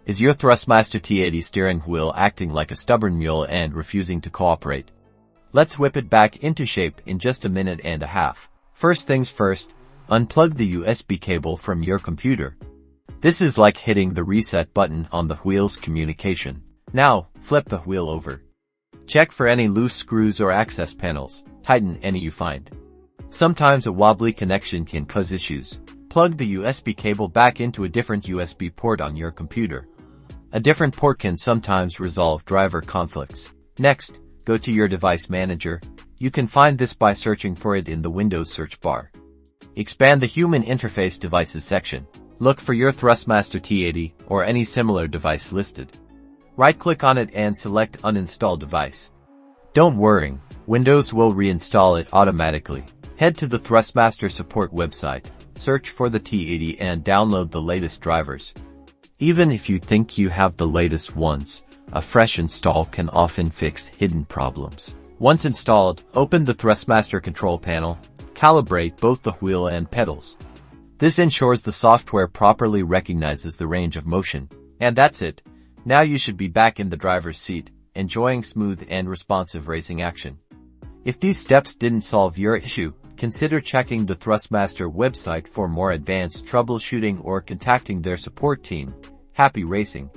Is your Thrustmaster T80 steering wheel acting like a stubborn mule and refusing to cooperate? Let's whip it back into shape in just a minute and a half. First things first, unplug the USB cable from your computer. This is like hitting the reset button on the wheel's communication. Now, flip the wheel over. Check for any loose screws or access panels. Tighten any you find. Sometimes a wobbly connection can cause issues. Plug the USB cable back into a different USB port on your computer. A different port can sometimes resolve driver conflicts. Next, go to your device manager. You can find this by searching for it in the Windows search bar. Expand the Human Interface Devices section. Look for your Thrustmaster T80 or any similar device listed. Right-click on it and select Uninstall Device. Don't worry, Windows will reinstall it automatically. Head to the Thrustmaster support website, search for the T80 and download the latest drivers. Even if you think you have the latest ones, a fresh install can often fix hidden problems. Once installed, open the Thrustmaster control panel, calibrate both the wheel and pedals. This ensures the software properly recognizes the range of motion. And that's it. Now you should be back in the driver's seat, enjoying smooth and responsive racing action. If these steps didn't solve your issue, consider checking the Thrustmaster website for more advanced troubleshooting or contacting their support team. Happy racing!